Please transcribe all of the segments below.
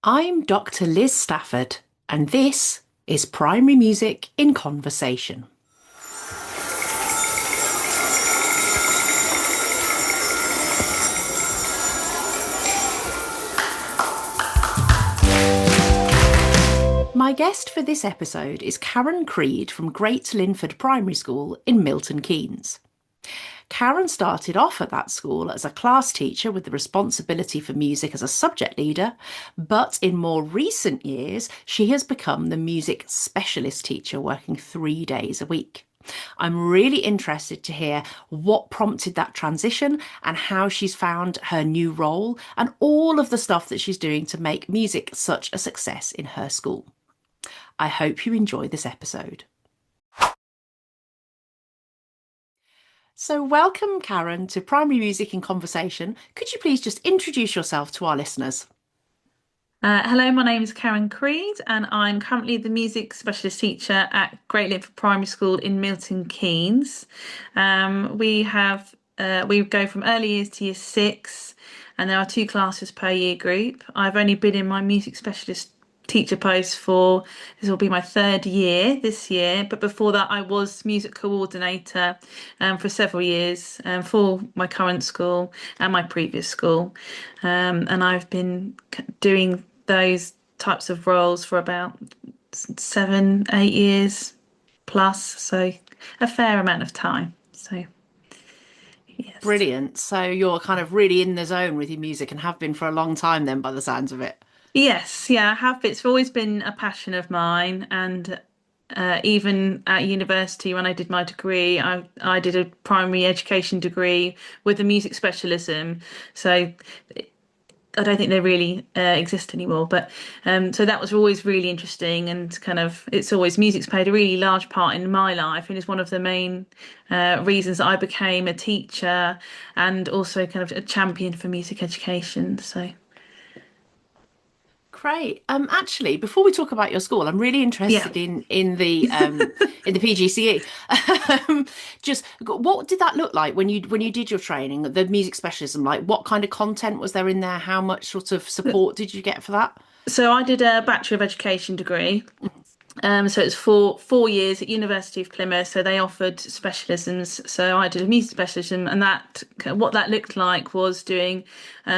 I'm Dr. Liz Stafford, and this is Primary Music in Conversation. My guest for this episode is Karen Creed from Great Linford Primary School in Milton Keynes. Karen started off at that school as a class teacher with the responsibility for music as a subject leader, but in more recent years, she has become the music specialist teacher working 3 days a week. I'm really interested to hear what prompted that transition and how she's found her new role and all of the stuff that she's doing to make music such a success in her school. I hope you enjoy this episode. So, welcome, Karen, to Primary Music in Conversation. Could you please just introduce yourself to our listeners? Hello, my name is Karen Creed, and I'm currently the music specialist teacher at Great Linford Primary School in Milton Keynes. We go from early years to year six, and there are two classes per year group. I've only been in my music specialist teacher post for this will be my third year this year, but before that I was music coordinator for several years for my current school and my previous school, and I've been doing those types of roles for about 7, 8 years plus, so a fair amount of time. So yes. Brilliant. So, you're kind of really in the zone with your music and have been for a long time, then, by the sounds of it. Yes, yeah, I have. It's always been a passion of mine, and even at university when I did my degree, I did a primary education degree with a music specialism. So I don't think they really exist anymore. But so that was always really interesting, and kind of it's always music's played a really large part in my life, and is one of the main reasons that I became a teacher and also kind of a champion for music education. So. Great. Actually, before we talk about your school, I'm really Yeah. interested in the PGCE. Just what did that look like when you did your training, the music specialism? Like, what kind of content was there in there? How much sort of support did you get for that? So I did a Bachelor of Education degree. So it's 4 years at University of Plymouth. So they offered specialisms. So I did a music specialism, and that what that looked like was doing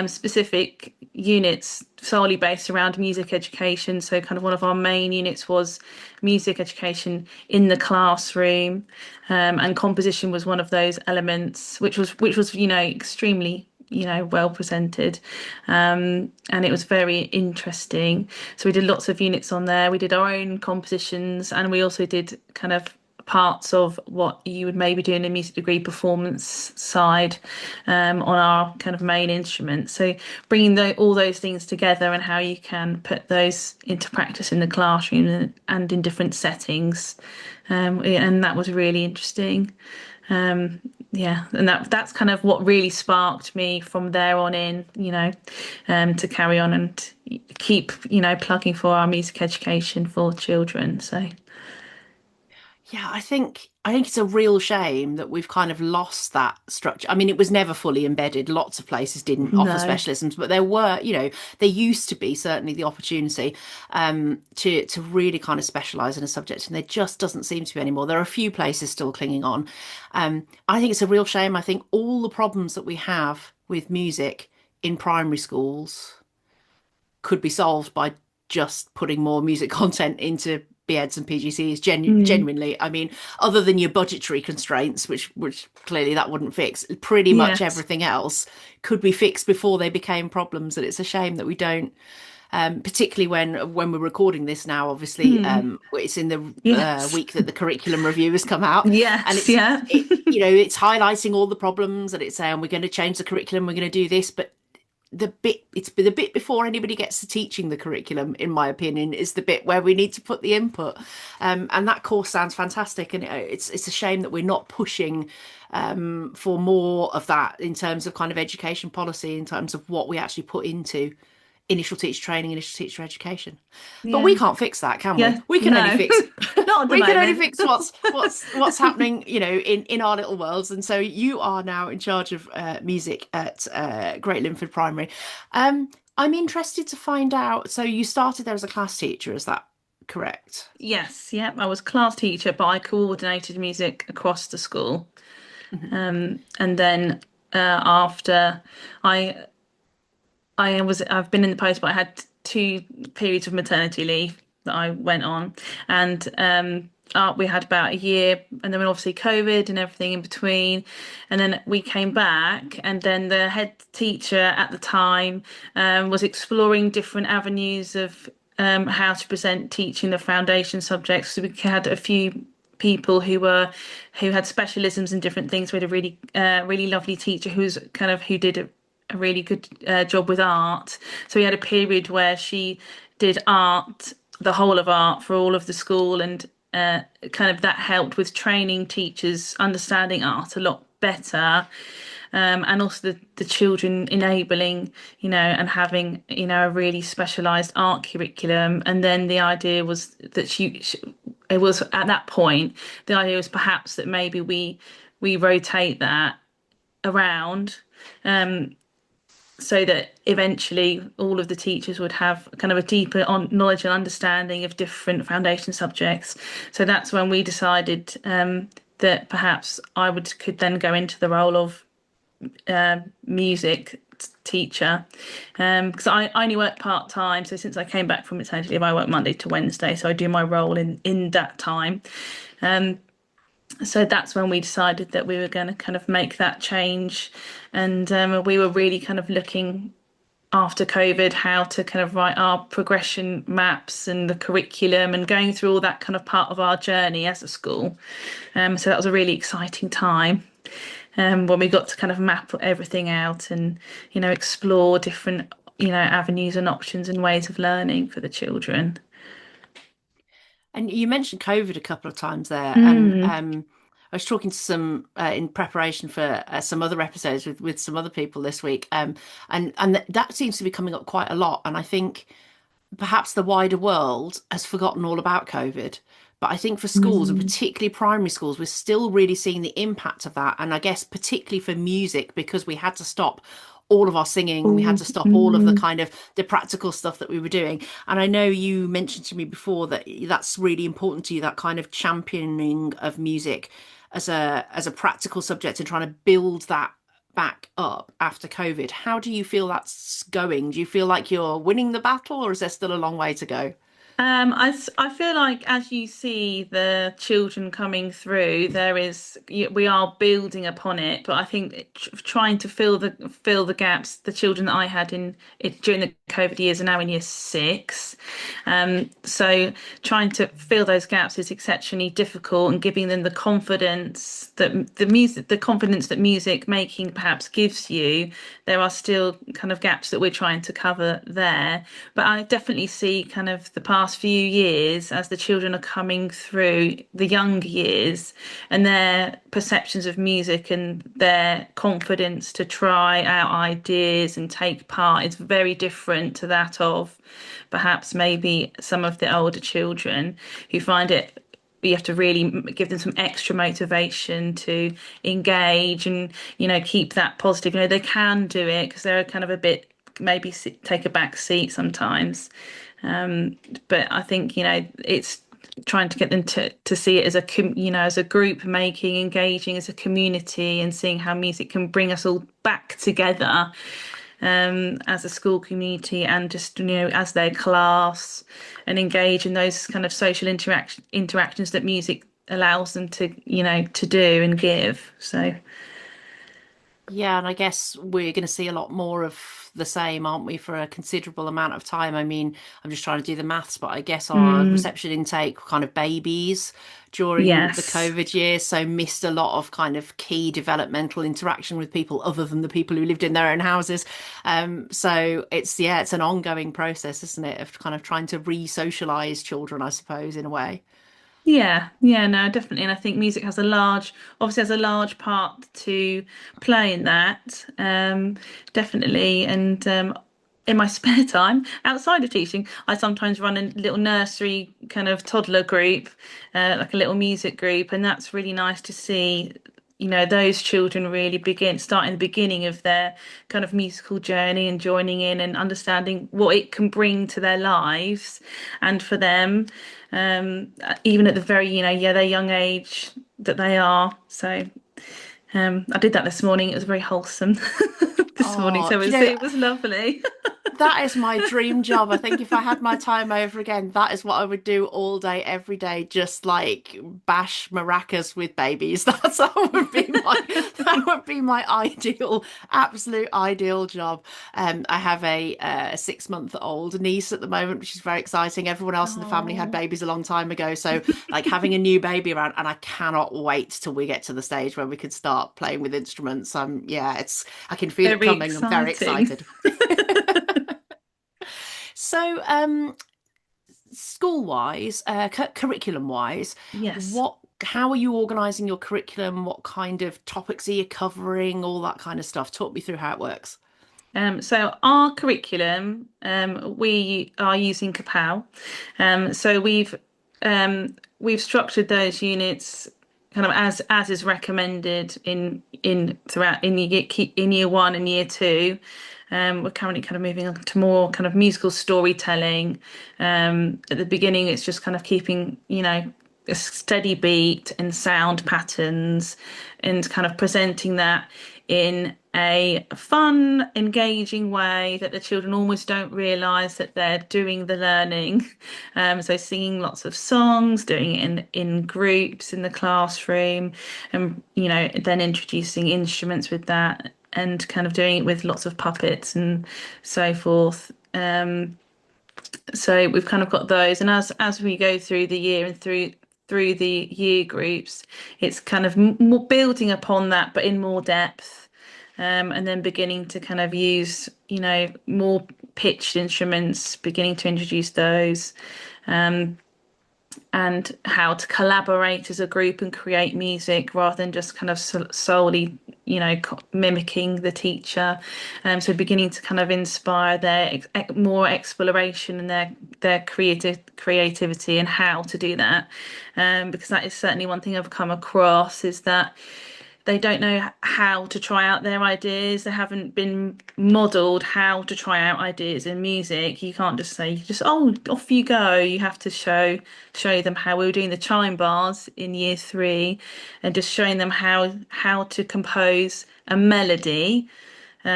specific units solely based around music education. So kind of one of our main units was music education in the classroom, and composition was one of those elements, which was extremely well presented, and it was very interesting. So we did lots of units on there. We did our own compositions, and we also did kind of parts of what you would maybe do in a music degree performance side, on our kind of main instruments. So bringing all those things together and how you can put those into practice in the classroom and in different settings, and that was really interesting. Um, yeah, and that's kind of what really sparked me from there on in, to carry on and keep, plugging for our music education for children. So Yeah, I think it's a real shame that we've kind of lost that structure. I mean, it was never fully embedded. Lots of places didn't offer no, specialisms, but there used to be certainly the opportunity to really kind of specialise in a subject, and there just doesn't seem to be anymore. There are a few places still clinging on. I think it's a real shame. I think all the problems that we have with music in primary schools could be solved by just putting more music content into BEds and PGCs mm, genuinely. I mean, other than your budgetary constraints, which clearly that wouldn't fix, pretty much yes, everything else could be fixed before they became problems. And it's a shame that we don't, particularly when we're recording this now. Obviously, mm, it's in the yes, week that the curriculum review has come out, and yes, yeah, it's highlighting all the problems, and it's saying we're going to change the curriculum, we're going to do this, but the bit before anybody gets to teaching the curriculum, in my opinion, is the bit where we need to put the input. And that course sounds fantastic, and it's a shame that we're not pushing for more of that in terms of kind of education policy, in terms of what we actually put into initial teacher training, initial teacher education. But we yeah, can't fix that, can we? yeah, We can only no, fix not at the we can only moment. fix what's happening, in our little worlds. And so you are now in charge of music at Great Linford Primary. I'm interested to find out. So you started there as a class teacher, is that correct? Yes, yep. I was class teacher, but I coordinated music across the school. Mhm. And then after I I've been in the post, but I had two periods of maternity leave that I went on, and we had about a year, and then obviously COVID and everything in between, and then we came back, and then the head teacher at the time was exploring different avenues of how to present teaching the foundation subjects. So we had a few people who had specialisms in different things. We had a really lovely teacher who did a really good job with art. So we had a period where she did art, the whole of art for all of the school, and kind of that helped with training teachers understanding art a lot better. And also the children enabling, and having, a really specialised art curriculum. And then the idea was that it was at that point, the idea was perhaps that maybe we rotate that around, so that eventually all of the teachers would have kind of a deeper knowledge and understanding of different foundation subjects. So that's when we decided that perhaps could then go into the role of music teacher, because I only work part time. So since I came back from maternity leave, I work Monday to Wednesday. So I do my role in that time. So that's when we decided that we were going to kind of make that change, and we were really kind of looking after COVID how to kind of write our progression maps and the curriculum and going through all that kind of part of our journey as a school. So that was a really exciting time, when we got to kind of map everything out and explore different avenues and options and ways of learning for the children. And you mentioned COVID a couple of times there, and Mm, I was talking to some in preparation for some other episodes with some other people this week, and that seems to be coming up quite a lot. And I think perhaps the wider world has forgotten all about COVID. But I think for schools, and mm, particularly primary schools, we're still really seeing the impact of that. And I guess particularly for music, because we had to stop all of our singing and we had oh, to stop all of the mm. kind of the practical stuff that we were doing. And I know you mentioned to me before that that's really important to you, that kind of championing of music as a practical subject and trying to build that back up after COVID. How do you feel that's going? Do you feel like you're winning the battle, or is there still a long way to go? I feel like as you see the children coming through, we are building upon it. But I think trying to fill the gaps, the children that I had in it during the COVID years are now in year 6. So trying to fill those gaps is exceptionally difficult, and giving them the confidence that music making perhaps gives you. There are still kind of gaps that we're trying to cover there. But I definitely see kind of the past few years as the children are coming through the younger years, and their perceptions of music and their confidence to try out ideas and take part is very different to that of perhaps maybe some of the older children who find it, you have to really give them some extra motivation to engage and keep that positive. They can do it because they're kind of a bit maybe take a back seat sometimes. But I think it's trying to get them to see it as as a group, making, engaging as a community, and seeing how music can bring us all back together, as a school community, and just as their class, and engage in those kind of social interactions that music allows them to do and give. So Yeah, and I guess we're going to see a lot more of the same, aren't we, for a considerable amount of time? I mean, I'm just trying to do the maths, but I guess our mm, reception intake were kind of babies during the yes. COVID years, so missed a lot of kind of key developmental interaction with people other than the people who lived in their own houses. So it's an ongoing process, isn't it, of kind of trying to re-socialize children, I suppose, in a way. Yeah, yeah, no, definitely. And I think music obviously has a large part to play in that. Definitely. And in my spare time, outside of teaching, I sometimes run a little nursery kind of toddler group, like a little music group, and that's really nice to see, those children really starting the beginning of their kind of musical journey and joining in and understanding what it can bring to their lives and for them, even at the very, their young age that they are. So I did that this morning. It was very wholesome this morning. Oh, So it was lovely. that is my dream job. I think if I had my time over again, that is what I would do all day, every day, just like bash maracas with babies. That would be my ideal, absolute ideal job. I have a 6 month old niece at the moment, which is very exciting. Everyone else in the family had Oh, babies a long time ago, so like having a new baby around, and I cannot wait till we get to the stage where we can start playing with instruments. Yeah, I can feel it very coming. I'm very exciting. excited. So, school-wise, curriculum-wise, Yes. how are you organising your curriculum? What kind of topics are you covering? All that kind of stuff. Talk me through how it works. So our curriculum, we are using Kapow. So we've structured those units kind of as is recommended in throughout in year one and year two. We're currently kind of moving on to more kind of musical storytelling. At the beginning, it's just kind of keeping, a steady beat and sound patterns and kind of presenting that in a fun, engaging way that the children almost don't realize that they're doing the learning. So singing lots of songs, doing it in groups in the classroom, and then introducing instruments with that, and kind of doing it with lots of puppets and so forth. So we've kind of got those, and as we go through the year and through the year groups, it's kind of more building upon that, but in more depth, and then beginning to kind of use, more pitched instruments, beginning to introduce those, and how to collaborate as a group and create music rather than just kind of solely, mimicking the teacher. So beginning to kind of inspire their more exploration and their creativity and how to do that. Because that is certainly one thing I've come across is that they don't know how to try out their ideas. They haven't been modeled how to try out ideas in music. You can't just say, oh, off you go. You have to show them how we were doing the chime bars in year three, and just showing them how to compose a melody,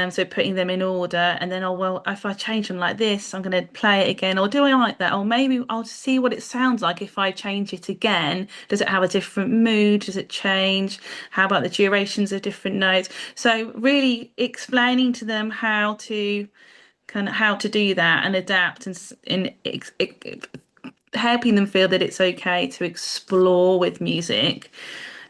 so putting them in order, and then, oh well, if I change them like this, I'm going to play it again. Or do I like that? Or maybe I'll see what it sounds like if I change it again. Does it have a different mood? Does it change? How about the durations of different notes? So really explaining to them how to do that and adapt, helping them feel that it's okay to explore with music,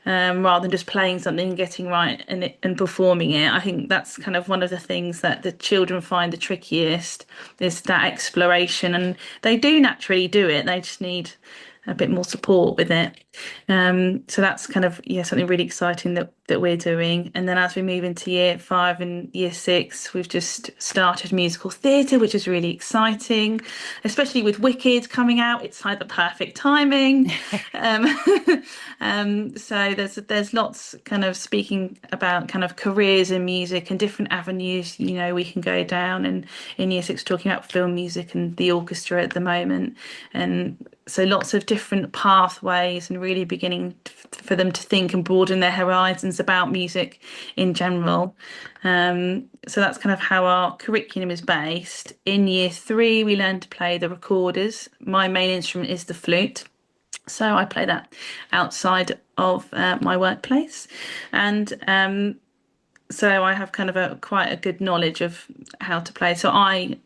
rather than just playing something and getting right and performing it. I think that's kind of one of the things that the children find the trickiest is that exploration, and they do naturally do it. They just need a bit more support with it. So that's kind of something really exciting that we're doing. And then as we move into year five and year six, we've just started musical theatre, which is really exciting, especially with Wicked coming out. It's like the perfect timing. Um, so there's lots kind of speaking about kind of careers in music and different avenues, we can go down. And in year six, talking about film music and the orchestra at the moment. And so lots of different pathways and really beginning for them to think and broaden their horizons about music in general. So that's kind of how our curriculum is based. In year three, we learn to play the recorders. My main instrument is the flute. So I play that outside of my workplace. And so I have kind of quite a good knowledge of how to play. So I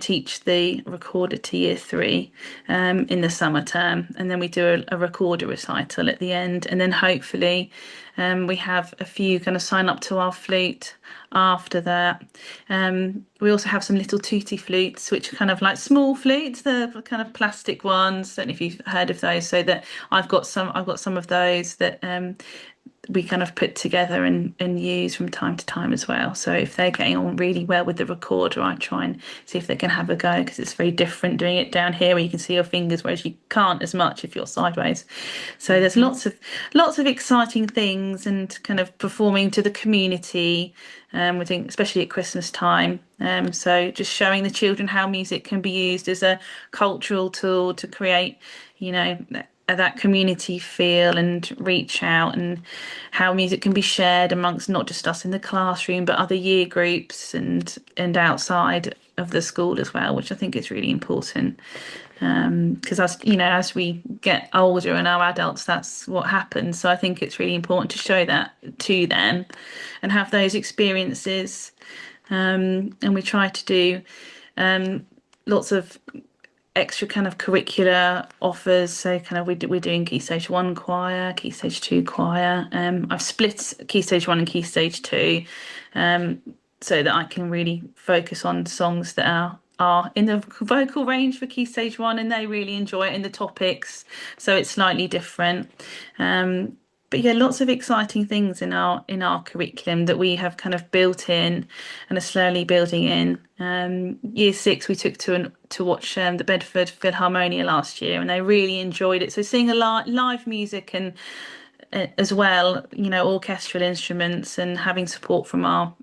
teach the recorder to year three, in the summer term, and then we do a recorder recital at the end, and then hopefully we have a few kind of sign up to our flute after that. We also have some little tutti flutes, which are kind of like small flutes, the kind of plastic ones. I don't know if you've heard of those. So that I've got some of those that we kind of put together and use from time to time as well. So if they're getting on really well with the recorder, I try and see if they can have a go, because it's very different doing it down here where you can see your fingers, whereas you can't as much if you're sideways. So there's lots of exciting things, and kind of performing to the community. We're doing, especially at Christmas time. So just showing the children how music can be used as a cultural tool to create, that community feel and reach out, and how music can be shared amongst not just us in the classroom, but other year groups and outside of the school as well, which I think is really important. Because as we get older and are adults, that's what happens. So I think it's really important to show that to them and have those experiences. And we try to do lots of extra kind of curricular offers. So kind of we're doing Key Stage 1 choir, Key Stage 2 choir. I've split Key Stage 1 and Key Stage 2, so that I can really focus on songs that are in the vocal range for Key Stage 1, and they really enjoy it in the topics. So it's slightly different. But yeah, lots of exciting things in our curriculum that we have kind of built in and are slowly building in. Year 6, we took to watch the Bedford Philharmonia last year, and they really enjoyed it. So seeing a live music, and as well, orchestral instruments, and having support from our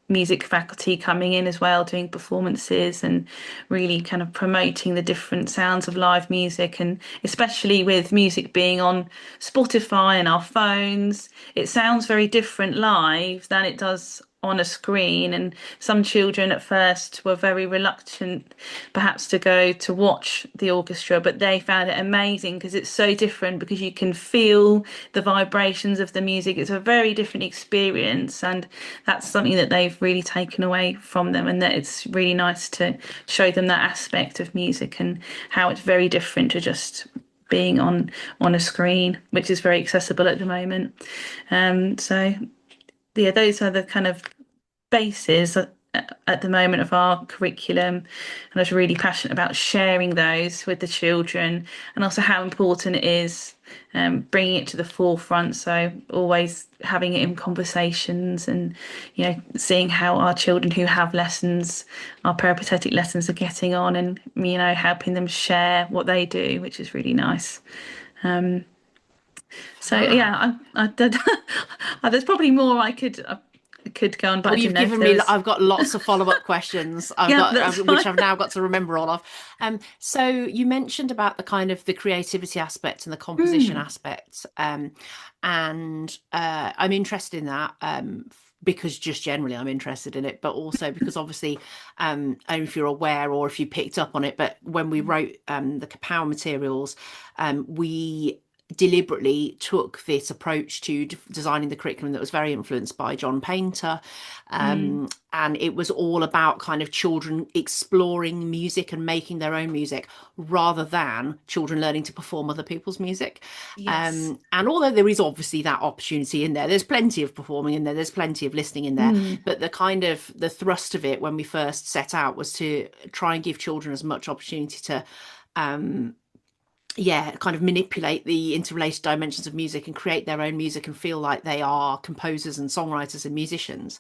music faculty coming in as well, doing performances and really kind of promoting the different sounds of live music. And especially with music being on Spotify and our phones, it sounds very different live than it does on a screen. And some children at first were very reluctant perhaps to go to watch the orchestra, but they found it amazing because it's so different, because you can feel the vibrations of the music. It's a very different experience, and that's something that they've really taken away from them, and that it's really nice to show them that aspect of music and how it's very different to just being on a screen, which is very accessible at the moment. So yeah, those are the kind of bases at the moment of our curriculum, and I was really passionate about sharing those with the children, and also how important it is, bringing it to the forefront. So always having it in conversations, and seeing how our children who have lessons, our peripatetic lessons, are getting on, and helping them share what they do, which is really nice. So yeah, I did. There's probably more I could go on, but Well, I didn't you've know if given there me, was. I've got lots of follow-up questions Yeah, that's which fine. I've now got to remember all of. So you mentioned about the kind of the creativity aspect and the composition Mm, aspect. And I'm interested in that, because just generally I'm interested in it, but also because obviously, I don't know if you're aware or if you picked up on it, but when we wrote the Kapow materials, we deliberately took this approach to designing the curriculum that was very influenced by John Painter. mm, And it was all about kind of children exploring music and making their own music, rather than children learning to perform other people's music. yes. And although there is obviously that opportunity in there, there's plenty of performing in there, there's plenty of listening in there. Mm, But the kind of the thrust of it when we first set out was to try and give children as much opportunity to kind of manipulate the interrelated dimensions of music and create their own music and feel like they are composers and songwriters and musicians.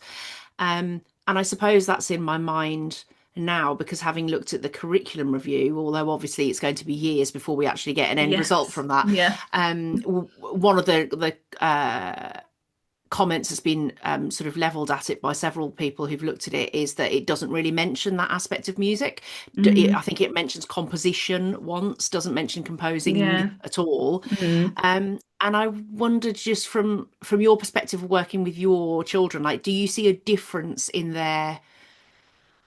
And I suppose that's in my mind now, because having looked at the curriculum review, although obviously it's going to be years before we actually get an end result yes. from that, Yeah. one of the comments has been sort of leveled at it by several people who've looked at it, is that it doesn't really mention that aspect of music. I Mm, think it mentions composition once, doesn't mention yeah. composing at all. Mm, And I wondered, just from your perspective of working with your children, like, do you see a difference in their,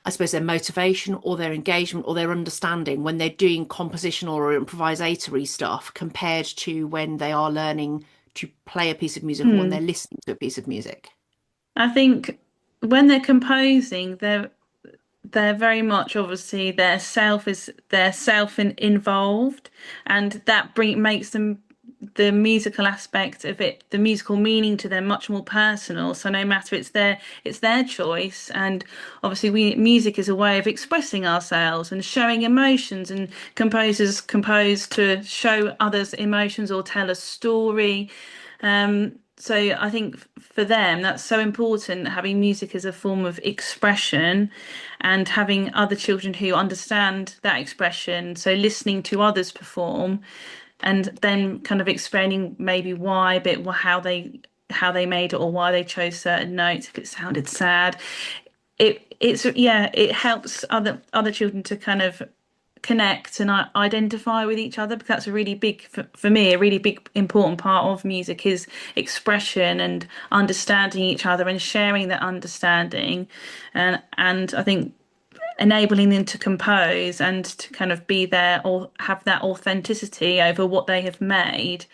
I suppose, their motivation or their engagement or their understanding when they're doing compositional or improvisatory stuff, compared to when they are learning to play a piece of music or when they're mm. listening to a piece of music? I think when they're composing, they're very much, obviously, their self involved, and that makes them, the musical aspect of it, the musical meaning to them, much more personal. So no matter, it's their choice, and obviously music is a way of expressing ourselves and showing emotions, and composers compose to show others emotions or tell a story. so I think for them that's so important, having music as a form of expression and having other children who understand that expression. So listening to others perform and then kind of explaining maybe why a bit how they made it or why they chose certain notes if it sounded sad. It helps other children to kind of connect and identify with each other because that's a really big for me a really big important part of music is expression and understanding each other and sharing that understanding and I think enabling them to compose and to kind of be there or have that authenticity over what they have made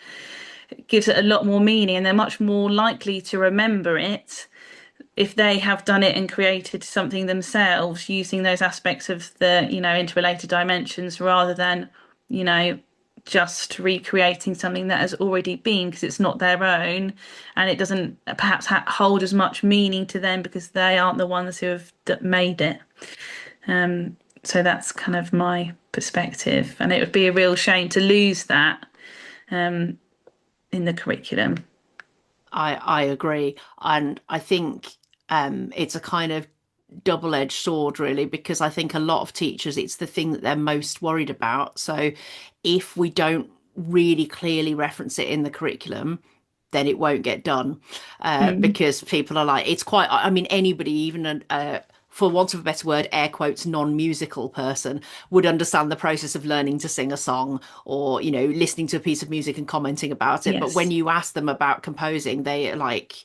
gives it a lot more meaning and they're much more likely to remember it if they have done it and created something themselves using those aspects of the, interrelated dimensions rather than, you know, just recreating something that has already been because it's not their own and it doesn't perhaps hold as much meaning to them because they aren't the ones who have made it. So that's kind of my perspective, and it would be a real shame to lose that in the curriculum. I agree, and I think it's a kind of double-edged sword, really, because I think a lot of teachers, it's the thing that they're most worried about. So if we don't really clearly reference it in the curriculum, then it won't get done, Mm. because people are like, it's quite. I mean, anybody, even for want of a better word, air quotes, non-musical person would understand the process of learning to sing a song or, listening to a piece of music and commenting about it. But when Yes, you ask them about composing, they are like,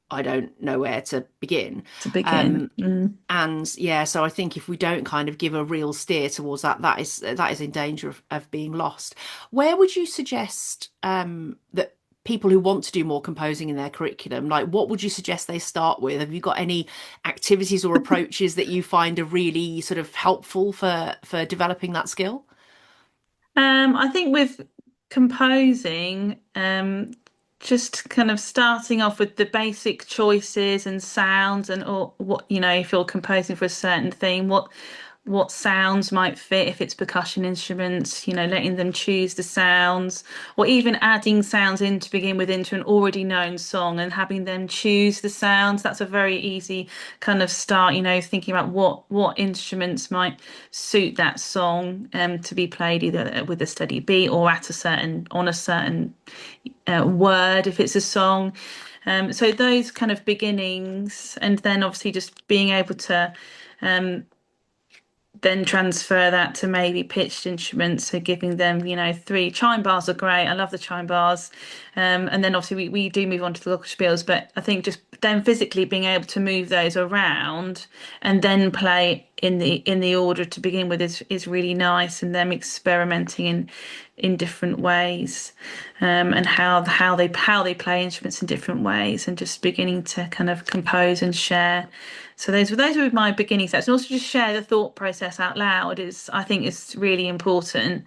I don't know where to begin. to begin. Um, and yeah, so I think if we don't kind of give a real steer towards that, that is in danger of being lost. Where would you suggest that people who want to do more composing in their curriculum, like what would you suggest they start with? Have you got any activities or approaches that you find are really sort of helpful for developing that skill? I think with composing, just kind of starting off with the basic choices and sounds and or what, if you're composing for a certain thing, what sounds might fit if it's percussion instruments, letting them choose the sounds, or even adding sounds in to begin with into an already known song and having them choose the sounds. That's a very easy kind of start, thinking about what instruments might suit that song to be played either with a steady beat or at a certain on a certain word if it's a song. So those kind of beginnings, and then obviously just being able to then transfer that to maybe pitched instruments. So giving them, three chime bars are great. I love the chime bars. And then obviously we do move on to the glockenspiels, but I think just then physically being able to move those around and then play in the order to begin with is really nice, and them experimenting in different ways, and how they play instruments in different ways, and just beginning to kind of compose and share. So those were my beginning steps, and also just share the thought process out loud is I think is really important,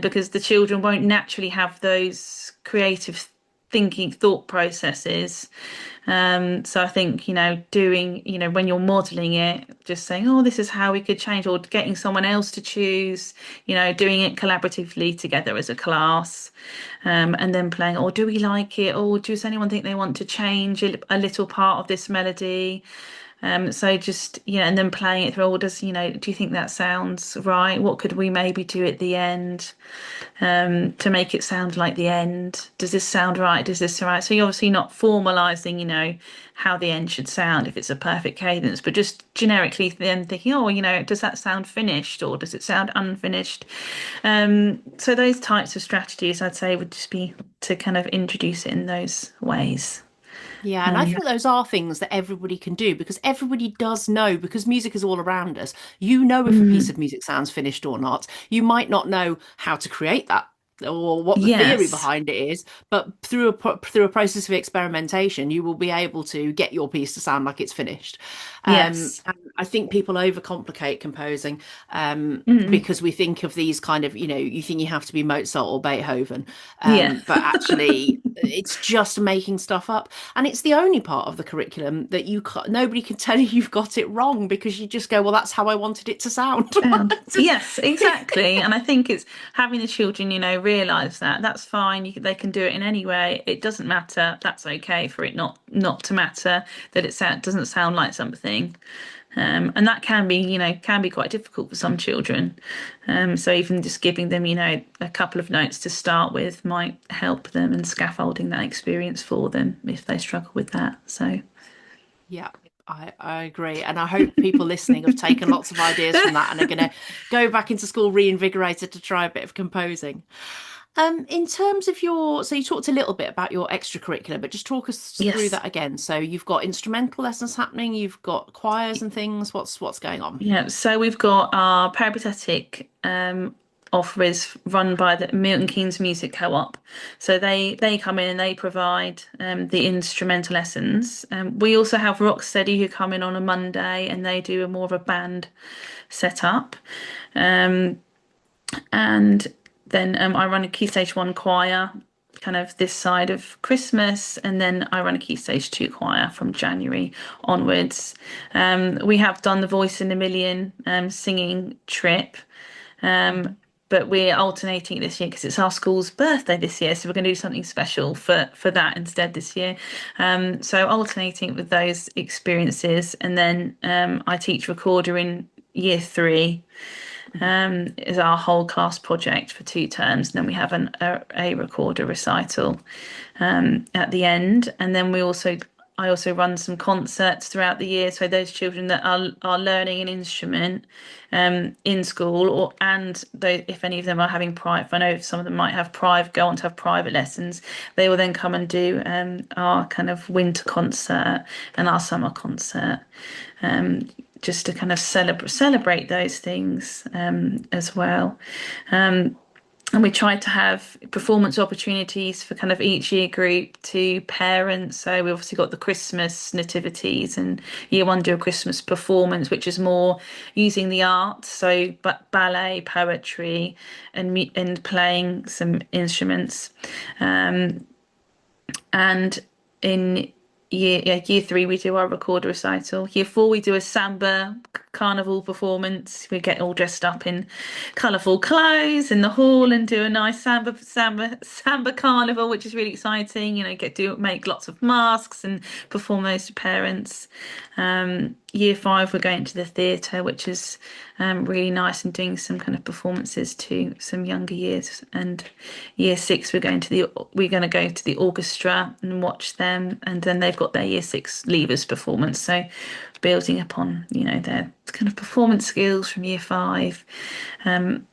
because the children won't naturally have those creative thinking thought processes. So I think, doing, when you're modeling it, just saying, oh, this is how we could change, or getting someone else to choose, doing it collaboratively together as a class, and then playing, or do we like it? Or does anyone think they want to change a little part of this melody? So just, and then playing it through, or do you think that sounds right? What could we maybe do at the end, to make it sound like the end? Does this sound right? Does this sound right? So you're obviously not formalizing, how the end should sound if it's a perfect cadence, but just generically then thinking, oh, does that sound finished or does it sound unfinished? So those types of strategies, I'd say, would just be to kind of introduce it in those ways. Yeah, and I Um, think those are things that everybody can do because everybody does know because music is all around us. You know if a piece mm, of music sounds finished or not. You might not know how to create that or what the theory yes. behind it is, but through a process of experimentation, you will be able to get your piece to sound like it's finished. Yes. And I think people overcomplicate composing, Mm, because we think of these kind of, you think you have to be Mozart or Beethoven, yeah. but actually it's just making stuff up, and it's the only part of the curriculum that nobody can tell you you've got it wrong, because you just go, well, that's how I wanted it to sound. And yes, exactly. And I think it's having the children, realise that that's fine. They can do it in any way. It doesn't matter. That's okay for it not to matter that doesn't sound like something. And that can be quite difficult for some children. So even just giving them, a couple of notes to start with might help them, and scaffolding that experience for them if they struggle with that. So. Yeah, I agree. And I hope people listening have taken lots of ideas from that and are going to go back into school reinvigorated to try a bit of composing. In terms of so you talked a little bit about your extracurricular, but just talk us through Yes. that again. So you've got instrumental lessons happening, you've got choirs and things. What's going on? Yeah, so we've got our peripatetic offerers run by the Milton Keynes Music Co-op. So they come in and they provide the instrumental lessons. We also have Rocksteady who come in on a Monday and they do more of a band setup. Um, and then I run a Key Stage 1 choir kind of this side of Christmas, and then I run a Key Stage 2 choir from January onwards. We have done the Voice in a Million singing trip, but we're alternating it this year because it's our school's birthday this year, so we're going to do something special for that instead this year. So alternating it with those experiences, and then I teach recorder in year 3 is our whole class project for 2 terms. And then we have a recorder recital at the end. And then I also run some concerts throughout the year. So those children that are learning an instrument in school, if any of them are having private, I know some of them might have go on to have private lessons. They will then come and do our kind of winter concert and our summer concert. Just to kind of celebrate those things as well. And we tried to have performance opportunities for kind of each year group to parents. So we obviously got the Christmas nativities, and year 1 do a Christmas performance, which is more using the arts, so ballet, poetry, and playing some instruments. And in year 3 we do our recorder recital. Year 4 we do a samba carnival performance. We get all dressed up in colourful clothes in the hall and do a nice samba carnival, which is really exciting. Make lots of masks and perform those to parents. Year 5 we're going to the theatre, which is really nice, and doing some kind of performances to some younger years. And year 6 we're going to go to the orchestra and watch them, and then they've got their year 6 leavers performance. So building upon their kind of performance skills from year 5, and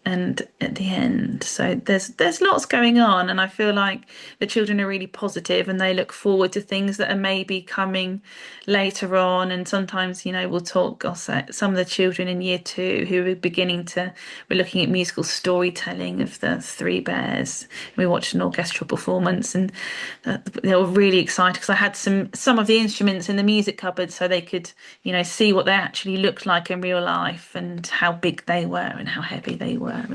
at the end. So there's lots going on, and I feel like the children are really positive and they look forward to things that are maybe coming later on. And sometimes we'll talk. I'll say some of the children in year 2 who we're looking at musical storytelling of the Three Bears. We watched an orchestral performance, and they were really excited because I had some of the instruments in the music cupboard so they could see what they actually looked like in real life, and how big they were and how heavy they were.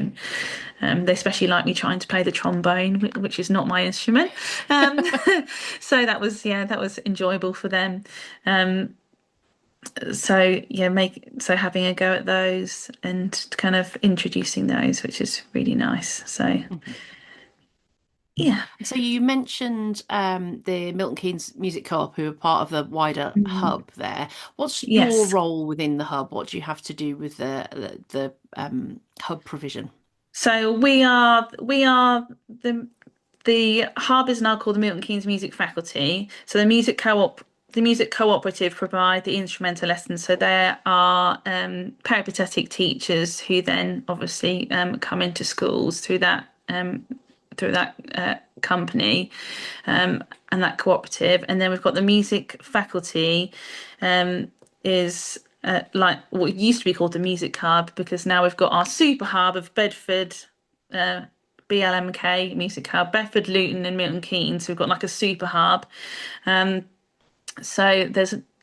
And they especially liked me trying to play the trombone, which is not my instrument. So that was enjoyable for them. So having a go at those and kind of introducing those, which is really nice. So yeah. So you mentioned the Milton Keynes Music Co-op, who are part of the wider Mm. hub there. What's your Yes. role within the hub? What do you have to do with the hub provision? So we are the hub is now called the Milton Keynes Music Faculty. So the music cooperative provide the instrumental lessons. So there are peripatetic teachers who then obviously come into schools through that company, and that cooperative. And then we've got the music faculty, is like what used to be called the music hub, because now we've got our super hub of Bedford, BLMK Music Hub, Bedford, Luton, and Milton Keynes. So we've got like a super hub. So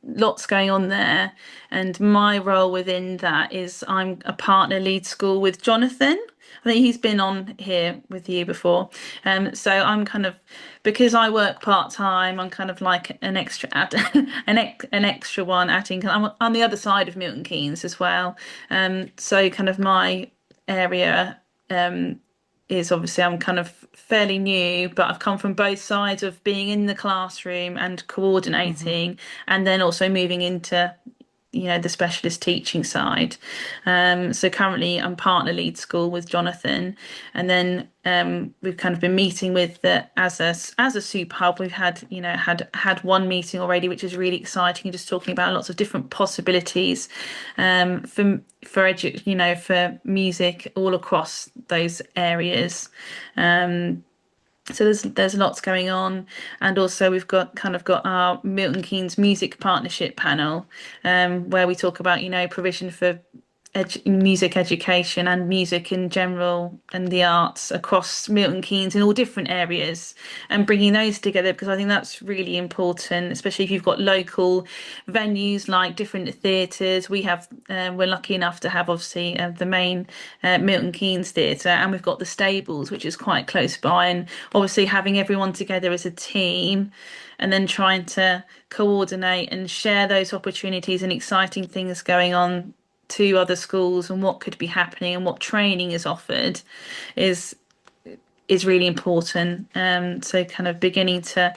lots going on there. And my role within that is I'm a partner lead school with Jonathan. I think he's been on here with you before. So I'm kind of, because I work part time, I'm kind of like an extra an extra one adding. I'm on the other side of Milton Keynes as well. So kind of my area is obviously I'm kind of fairly new, but I've come from both sides of being in the classroom and Mhm. coordinating, and then also moving into the specialist teaching side. So currently I'm partner lead school with Jonathan, and then we've kind of been meeting with the as a super hub. We've had one meeting already, which is really exciting, just talking about lots of different possibilities for music all across those areas. So there's lots going on, and also we've got our Milton Keynes Music Partnership panel, where we talk about provision for music education and music in general and the arts across Milton Keynes in all different areas, and bringing those together, because I think that's really important, especially if you've got local venues like different theatres. We're lucky enough to have obviously the main Milton Keynes Theatre, and we've got the Stables, which is quite close by, and obviously having everyone together as a team and then trying to coordinate and share those opportunities and exciting things going on to other schools and what could be happening and what training is offered is is really important. So kind of beginning to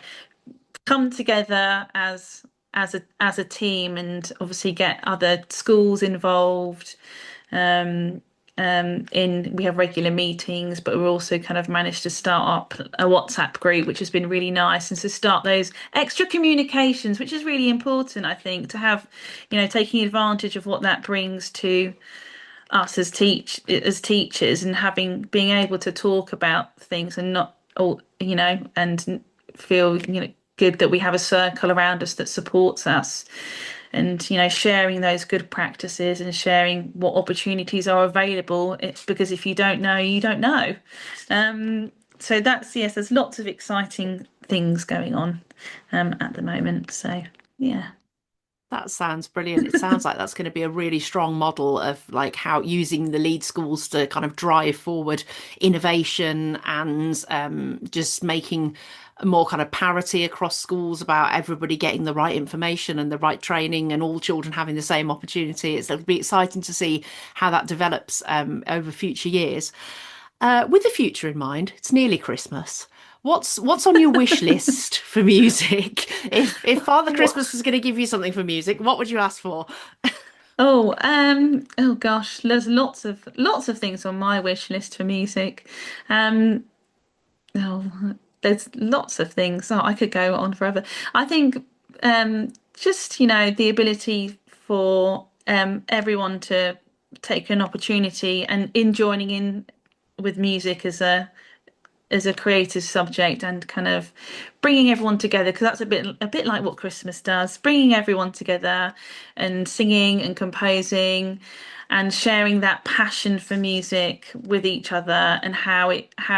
come together as a team, and obviously get other schools involved. In We have regular meetings, but we're also kind of managed to start up a WhatsApp group, which has been really nice, and to start those extra communications, which is really important, I think, to have, taking advantage of what that brings to us as teachers, and being able to talk about things and not all and feel good that we have a circle around us that supports us, and sharing those good practices and sharing what opportunities are available. It's because if you don't know, you don't know. So that's, yes, there's lots of exciting things going on at the moment, so yeah. That sounds brilliant. It sounds like that's going to be a really strong model of like how using the lead schools to kind of drive forward innovation and just making more kind of parity across schools about everybody getting the right information and the right training and all children having the same opportunity. It'll be exciting to see how that develops over future years. With the future in mind, it's nearly Christmas. What's on your wish list for music? If Father Christmas was going to give you something for music, what would you ask for? Oh gosh, there's lots of things on my wish list for music. Um, oh, there's lots of things. Oh, I could go on forever. I think just the ability for everyone to take an opportunity and in joining in with music as a creative subject, and kind of bringing everyone together, because that's a bit like what Christmas does, bringing everyone together and singing and composing and sharing that passion for music with each other, and how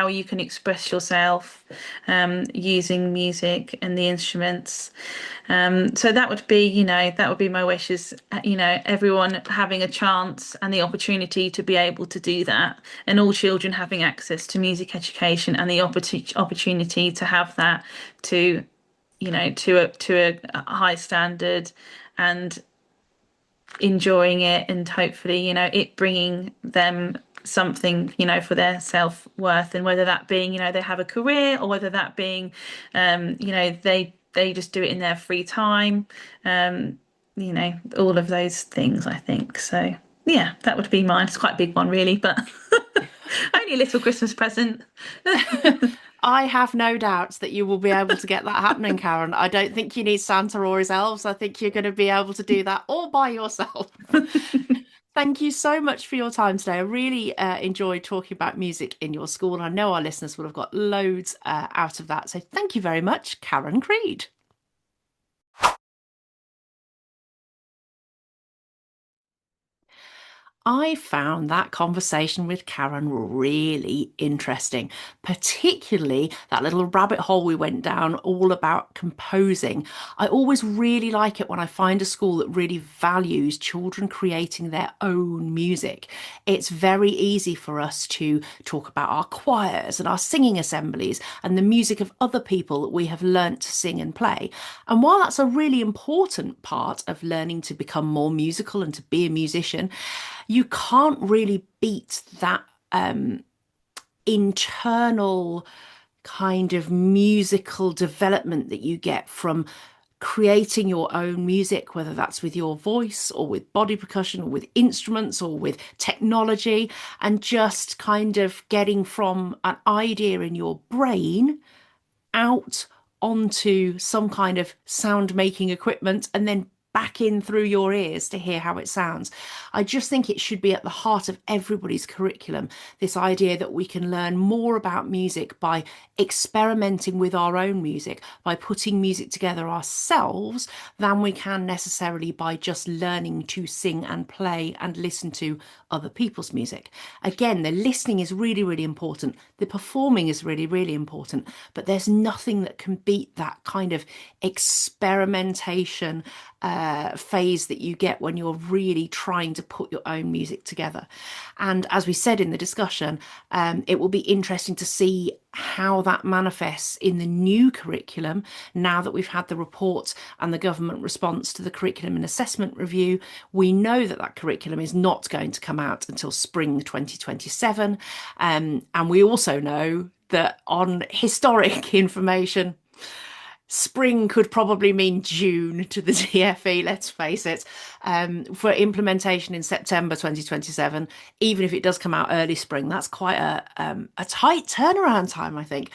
you can express yourself using music and the instruments. So that would be my wish, is everyone having a chance and the opportunity to be able to do that, and all children having access to music education and the opportunity to have that to to a high standard, and enjoying it, and hopefully it bringing them something for their self-worth, and whether that being they have a career, or whether that being they just do it in their free time, all of those things, I think. So yeah, that would be mine. It's quite a big one really, but only a little Christmas present. I have no doubts that you will be able to get that happening, Karen. I don't think you need Santa or his elves. I think you're going to be able to do that all by yourself. Thank you so much for your time today. I really enjoyed talking about music in your school, and I know our listeners will have got loads out of that. So thank you very much, Karen Creed. I found that conversation with Karen really interesting, particularly that little rabbit hole we went down all about composing. I always really like it when I find a school that really values children creating their own music. It's very easy for us to talk about our choirs and our singing assemblies and the music of other people that we have learnt to sing and play. And while that's a really important part of learning to become more musical and to be a musician, you can't really beat that internal kind of musical development that you get from creating your own music, whether that's with your voice or with body percussion or with instruments or with technology, and just kind of getting from an idea in your brain out onto some kind of sound making equipment and then back in through your ears to hear how it sounds. I just think it should be at the heart of everybody's curriculum, this idea that we can learn more about music by experimenting with our own music, by putting music together ourselves, than we can necessarily by just learning to sing and play and listen to other people's music. Again, the listening is really, really important. The performing is really, really important, but there's nothing that can beat that kind of experimentation phase that you get when you're really trying to put your own music together. And as we said in the discussion, it will be interesting to see how that manifests in the new curriculum now that we've had the report and the government response to the curriculum and assessment review. We know that that curriculum is not going to come out until spring 2027. And we also know that on historic information, spring could probably mean June to the DFE, let's face it, for implementation in September 2027. Even if it does come out early spring, that's quite a tight turnaround time, I think.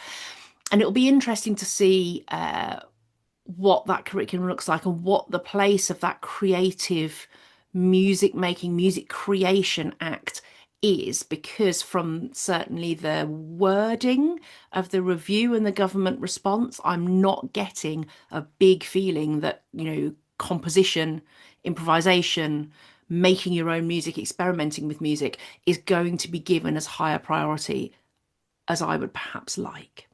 And it'll be interesting to see what that curriculum looks like and what the place of that creative music making, music creation act is, because from certainly the wording of the review and the government response, I'm not getting a big feeling that, composition, improvisation, making your own music, experimenting with music is going to be given as high a priority as I would perhaps like.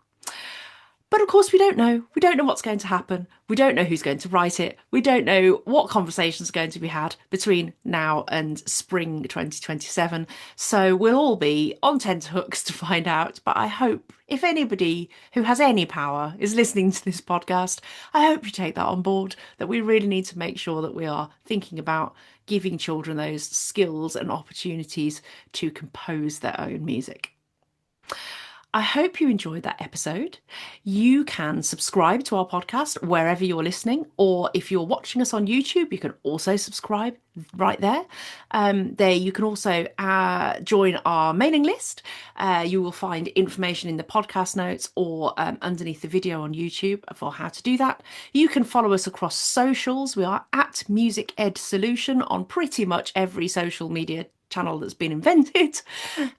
But of course, we don't know. We don't know what's going to happen. We don't know who's going to write it. We don't know what conversations are going to be had between now and spring 2027. So we'll all be on tenterhooks to find out. But I hope if anybody who has any power is listening to this podcast, I hope you take that on board, that we really need to make sure that we are thinking about giving children those skills and opportunities to compose their own music. I hope you enjoyed that episode. You can subscribe to our podcast wherever you're listening, or if you're watching us on YouTube, you can also subscribe right there. There you can also join our mailing list. You will find information in the podcast notes or underneath the video on YouTube for how to do that. You can follow us across socials. We are at Music Ed Solution on pretty much every social media channel that's been invented,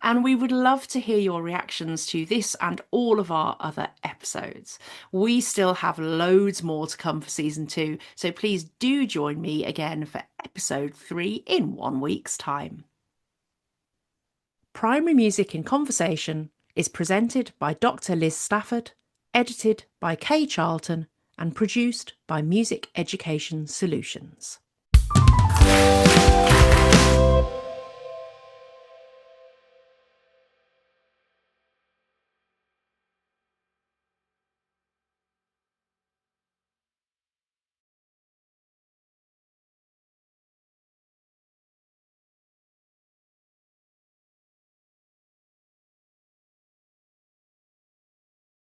and we would love to hear your reactions to this and all of our other episodes. We still have loads more to come for season 2, so please do join me again for episode 3 in 1 week's time. Primary Music in Conversation is presented by Dr. Liz Stafford, edited by Kay Charlton, and produced by Music Education Solutions.